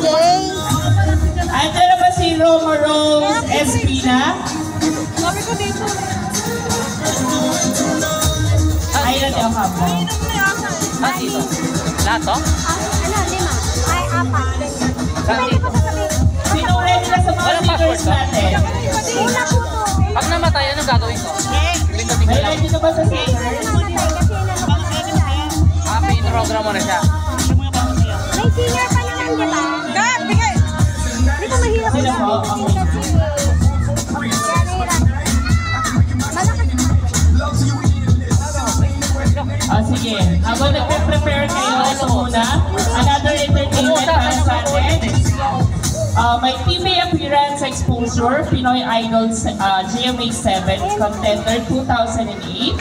Jay. Andiyan na ba si Roma Rose Espina? Sabi ko dito. Ayun yung haba. Dito. Lahat to? Ano, 5. Ay, 4. Saan dito? Sinong ready na sa mga leaders natin? Una po to. Pag namatay, ano gagawin ko? Lintatin ko May lang. ready na ba sa singer? May program mo na siya. May singer pa naman, di ba? Kat, bigay! Dito mahirap Sino na. po? Sige. Habang nagpe-prepare kayo, ito muna. Another entertainment para sa atin. May TV appearance exposure, Pinoy Idols GMA 7 Contender 2008.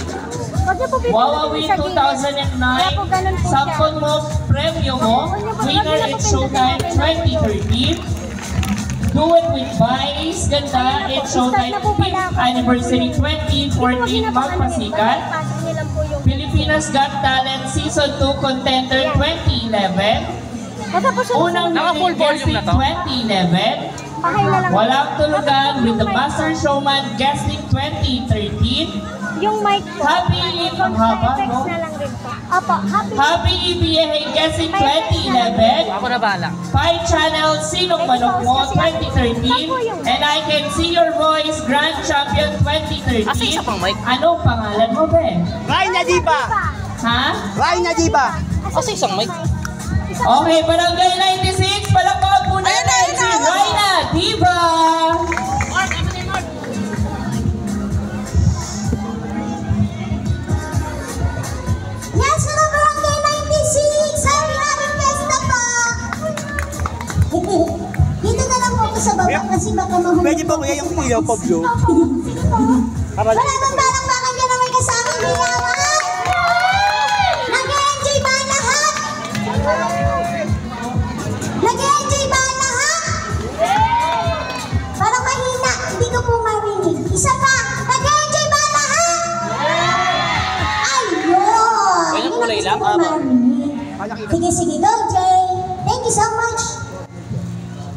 Wawawi 2009, sampon mo, premyo mo, winner in Showtime 2013. Do It with Vice, ganda, in Showtime 5th Anniversary 2014, magpasikat. Pilipinas Got Talent Season 2 Contender 2011. Unang Naka-full volume na to? 2011. Walang Tulugan with the Master Showman Guesting 2013. Yung mic po. Happy ang haba, no? na lang rin po. Opo, happy. Happy EBA Guessing 2011. Ako na bahala. Pi Channel Sinong Manok Mo 2013. And I Can See Your Voice Grand Champion 2013. Asa isa pang mic? Anong pangalan mo, Ben? Ryan Diba! Ha? Ryan Diba! Asa isang mic? Okay, Barangay 96, palakpakan po natin si Rhina Diva! Yes, hello Barangay 96! Happy Fiesta po! Dito na lang po ako sa baba kasi baka mahulog. Pwede ba kuya yung ilaw po blue? Sige po. Wala bang balak-bakan dyan na may kasamang bilawan? Nag-enjoy ba ang lahat? Nag-enjoy ba ang lahat? Parang mahina, hindi ko po marinig. Isa pa, nag-enjoy ba ang lahat? Ayun! Ayun, kulay lang. Sige, sige, go Jay! Thank you so much!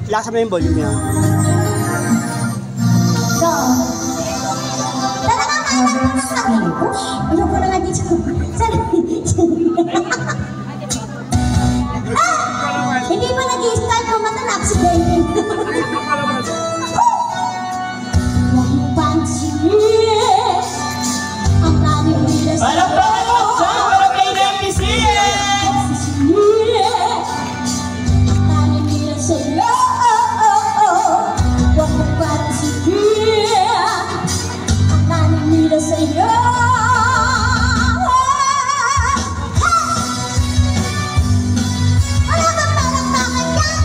Lasa mo yung volume yan. Go! Talagang alam mo na sabi ko. Ayoko na nga dito. Hindi pa nag-i-start ko matan-accident. Huwag mo pansinin ang daming bilas. Palakpakan mo sa Barangay 96! Ang daming bilas sa'yo. Huwag mo pansinin ang daming bilas sa'yo. Wala kang palakpakan yan.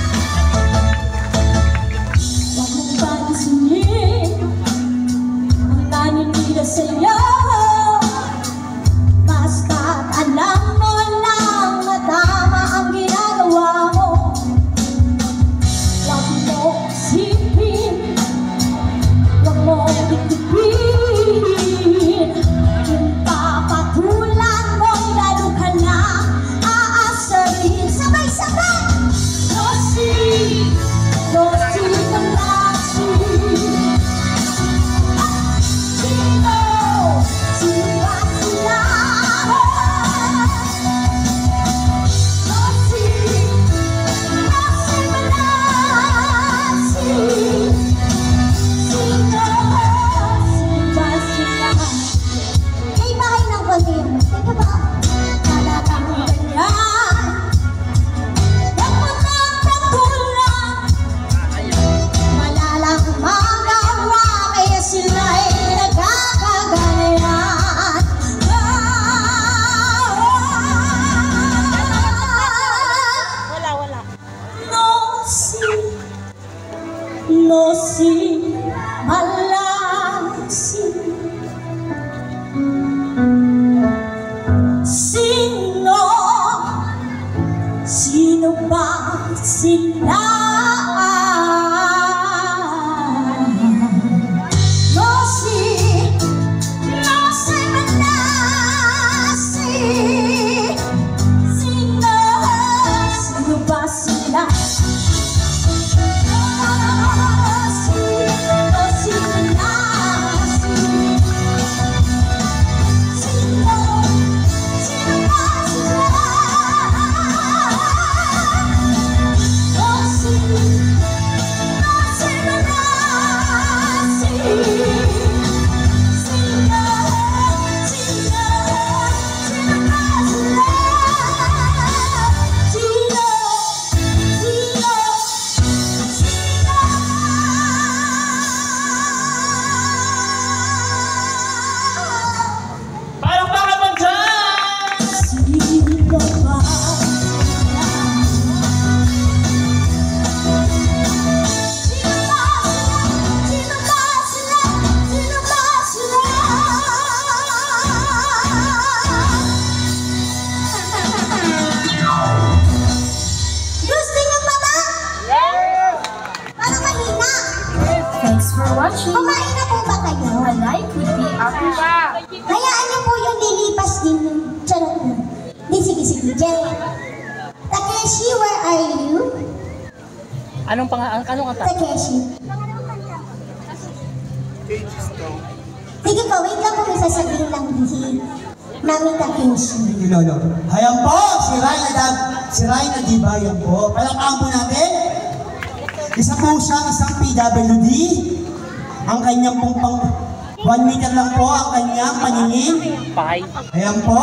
Huwag mong pansinin ang daming bilas sa'yo. Basta't alam mo lang na tama ang ginagawa mo. Huwag mo isipin, huwag mo itipin. Kung papatulan mo'y lalo ka na aasarin. Sabay-sabay! Losi, losi ka lasi. Sino, sino ba sila? Losi, losi malasi. Sino, sino ba sila? May bahay ng konti. Teka ba? Talagang ganyan. Huwag mo nang patulan. Malalang magawa, kaya sila'y nagkakagalayan. Wala. Nosi, malasi. Sino ba sila? Nosi, nosi malasi. Sino ba sila? Kumain na po ba kayo? Walay, could be Africa. Hayaan niyo po yung lilipas din. Charot na. Di, sige, Jay. Takeshi, where are you? Anong kanta? Takeshi. Sige po, wait lang po, may sasabihin lang dihi. Mami Takeshi. Lolo. Ayan po, si Ryan Adiba, yan po. Palakpakan po natin. Isa po siyang isang PWD. Ang kanyang pong 1 meter lang po ang kanyang paningin. Pahay. Ayan po.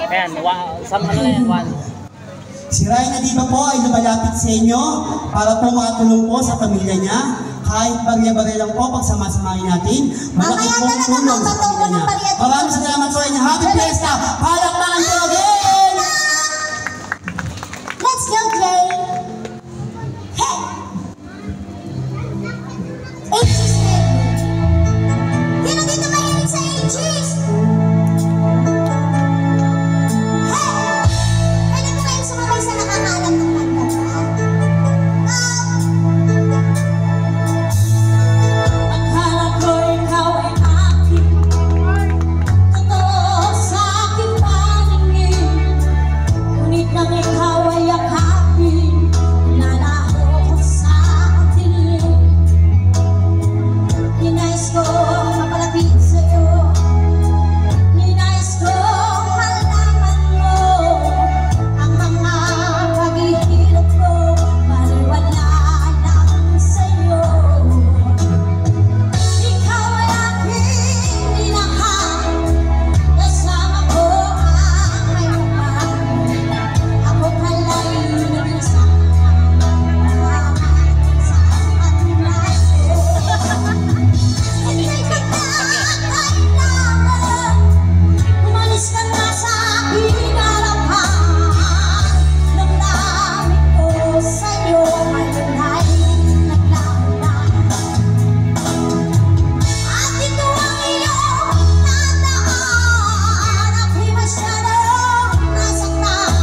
Ayan, isang ano na yan, 1. Si Ryan Adiba po ay lumalapit sa inyo para po makatulong po sa pamilya niya. Kahit barya-barya lang po, pagsama-samahin natin. Malaki Mamaya pong talaga, tulong sa magpatungkol pamilya ng niya. barya-barya. Maraming salamat po inyo. Happy Fiesta! Palakpakan po again! Let's go, Jay. Hey! Ages ready. Sino dito mahilig sa ages? Hey! Pwede po kayong sumabay sa nakakalam ng kanta ba? Akala ko ikaw ay akin. Totoo sa aking paningin. Ngunit nang ikaw ay yakapin, nalaho sa dilim. Ninais ko mapalapit sa'yo. Ninais ko malaman mo ang mga paghihirap ko, baliwala lang sa'yo. Ikaw ay aking minahal, kasama ko ang may kapal. Ako pala'y nag-isang salamat sa atin Hintay ko na kailangan, umalis ka na sa aking harapan. Damdamin ko sa'yo ngayon ay naglalaan. At ito ang iyong tandaan, ako'y masyadong nasaktan.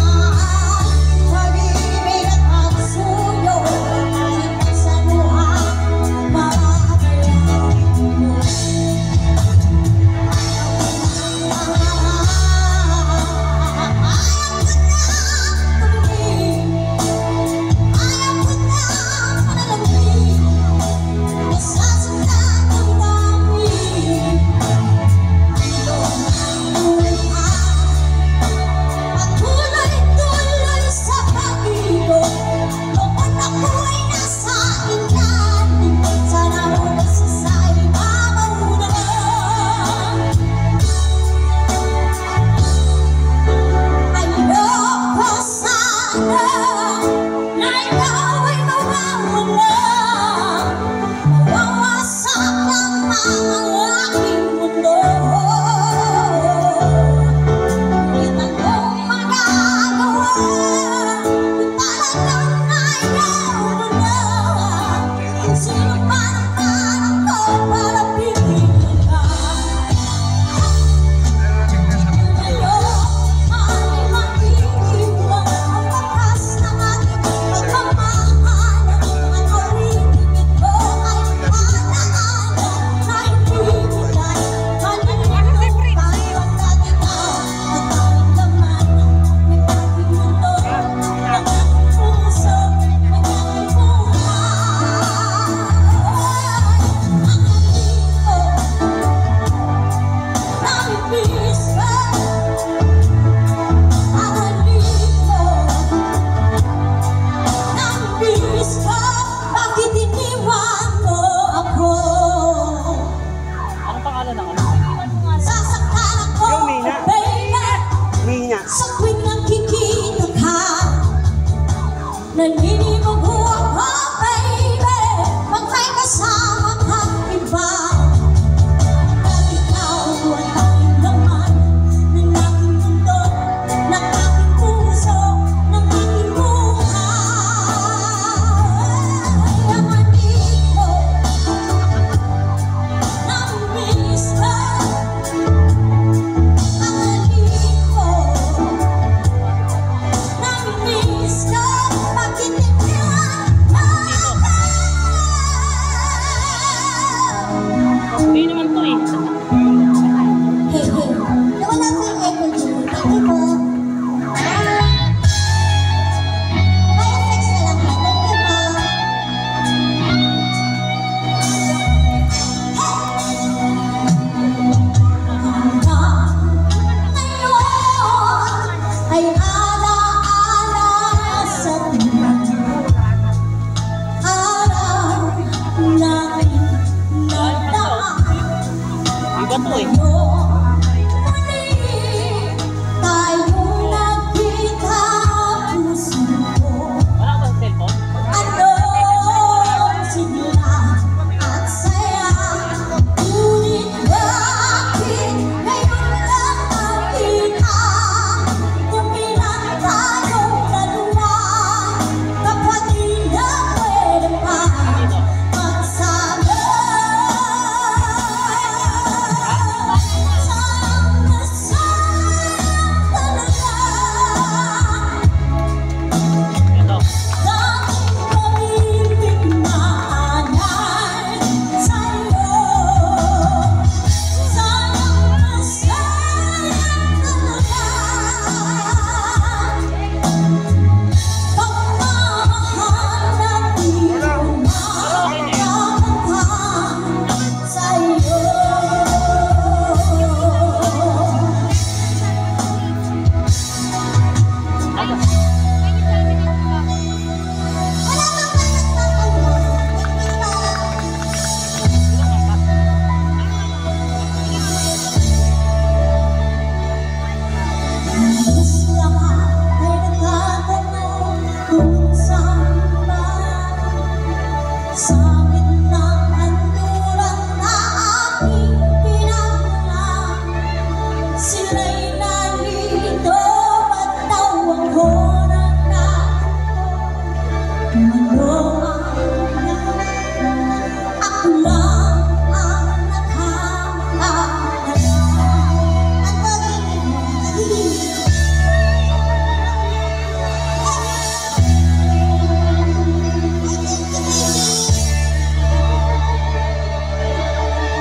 Pag-ibig at pagsuyo, kahit sa luha, mapapayaan mo. Ayaw ko na panalangin, nasasaktan ang dami. Patuloy-tuloy sa pag-ibig, noon ako'y nasa ilalim. Sana huwag sa iba mauna. Ayoko sana na ikaw ay mawawala. Mawawasak lang ang aking mundo. Ngunit anong magagawa kung talagang ayaw mo na? Sino pa naman ako para pigilan ka? Ngayon ay maiiwan ang bakas ng ating pagmamahal. Ang awitin ito ay alaala na hindi kita kalilimutan. Pagkat ikaw ang tanging laman ng aking mundo, ng aking puso, ng aking buhay. Ang haliko, namimiss ka. Ang haliko, namimiss ka. Bakit iniwan mo ako? Anong pangalan ng Sasaktan ako, Yung Mina. baby. Mina. Sa tuwing nakikita ka, naninimog ako, baby. Pag may kasama kang iba, at ikaw ang tanging laman ng aking mundo, ng aking puso, ng aking buhay. Ang haliko, namimiss ka. Ang haliko, namimiss ka. Bakit iniwan Sa gitna ng lulang na aking pinagmulan, sila'y nalilito at tawag ko ng ako lang ang nakakaalala. Ang pag-ibig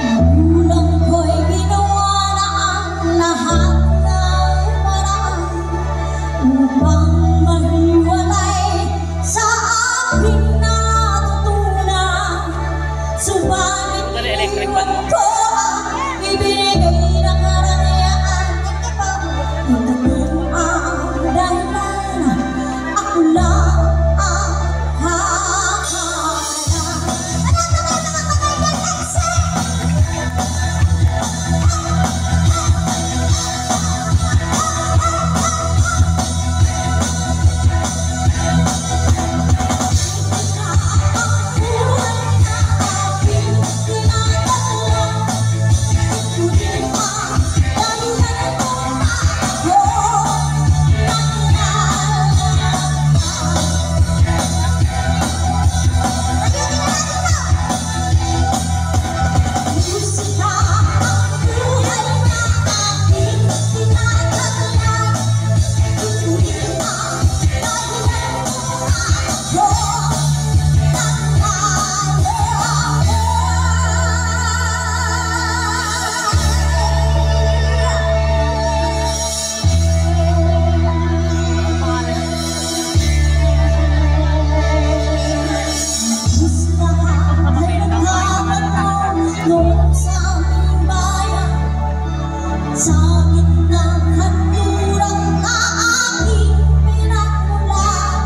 Magulang ko'y ginawa na ang lahat ng paraan upang mahiwalay sa aking natutunan. Subalit Electric fan mo. ko ang ibinigay ng karangyaan. Ito ang dahilan, ako lang ang sa gitna ng lurang na aking pinagmulan,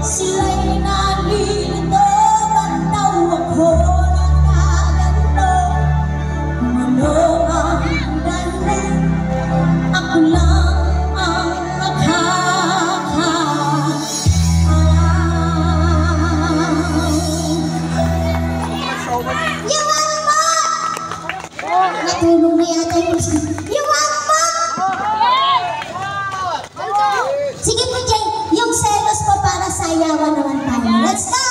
sila'y nalilito at tawag ko ng kaganto. Ano ang dahilan? Ako lang ang nakakaalam. Yawan mo! Natulog na yata yung isa. Yawan mo! Sige po, Jay. Yung selos po para sa yawan naman tayo. Let's go!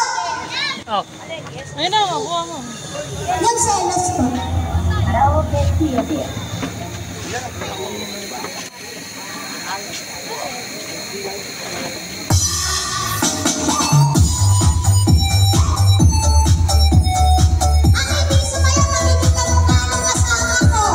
Oh. Ayun na, kuha mo. Yung selos po. Ang hindi sumaya, magiging kamukha ng asawa ko.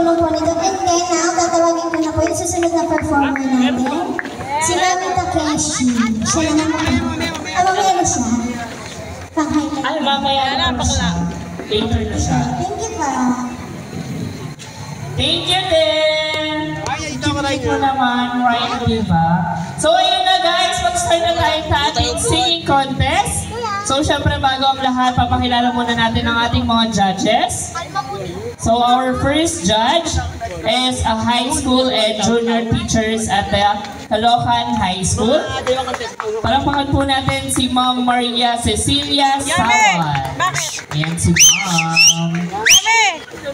tulong po nito. And then, now, tatawagin ko na po yung susunod na performer natin. Si Mami Takeshi. Siya naman po. Mamaya na siya. Pang-highlight. Ay, mamaya na bakla. Later na siya. Thank you po. Thank you din! Thank you naman, Ryan Diva. So, ayun na guys, mag-start na tayo sa ating singing contest. So, syempre, bago ang lahat, papakilala muna natin ang ating mga judges. So, our first judge is a high school and junior teachers at the Caloocan High School. Palakpakan po natin si Ma'am Maria Cecilia Sawan. Ayan si Ma'am.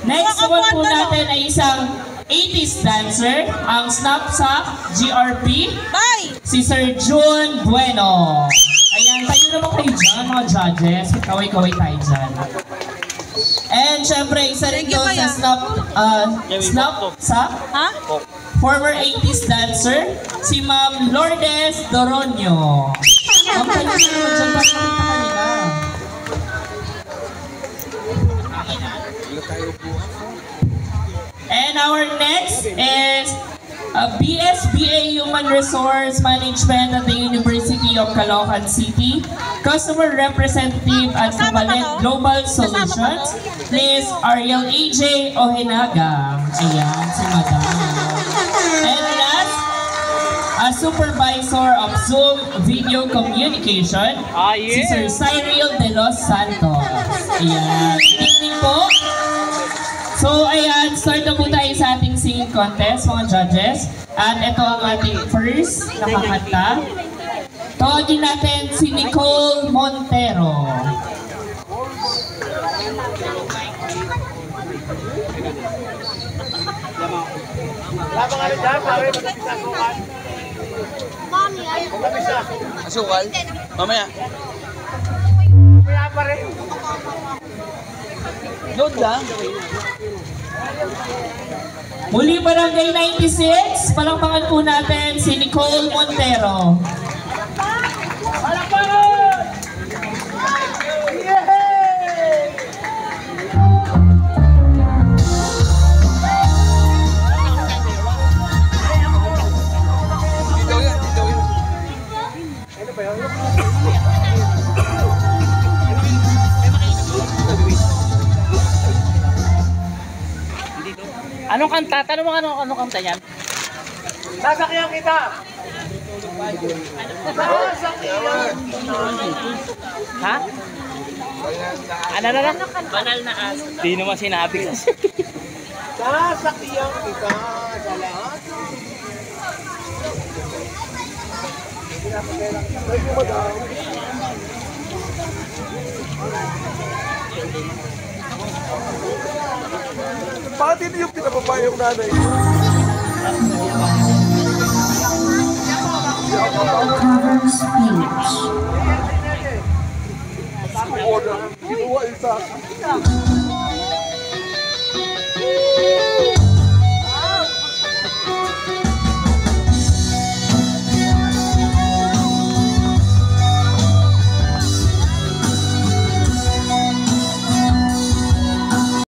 Next naman po natin ay isang 80s dancer, ang Snapsack GRP, si Sir June Bueno. Ayan, tayo naman kayo dyan, mga judges. Kaway-kaway tayo dyan. And syempre, isa rin doon sa Snapsack, former 80s dancer, si Ma'am Lourdes Doronio. Ma'am, tayo naman dyan, pakita kanila. And our next is BSBA Human Resource Management at the University of Caloocan City, Customer Representative at Kubalent Global Solutions, Ms. Ariel AJ Ohenaga. Ayan, si Madam. And last, a Supervisor of Zoom Video Communication, si Sir Cyril De Los Santos. Ayan, good evening po. So, ayan, start na po tayo sa ating singing contest, mga judges. At ito ang ating first nakakanta. Tawagin natin si Nicole Montero. Asukal? Mamaya. Load lang. Muli Barangay 96, palakpakan po natin si Nicole Montero. Anong kanta? Tanong mo anong kanta yan? Sasakyan kita! Sasakyan! Ha? Ano na? Banal na as. Di naman sinabi kasi. Sasakyan kita sa lahat. Bakit hindi yung pinapabaya yung nanay? Cover speech. Order. Kinuha isa.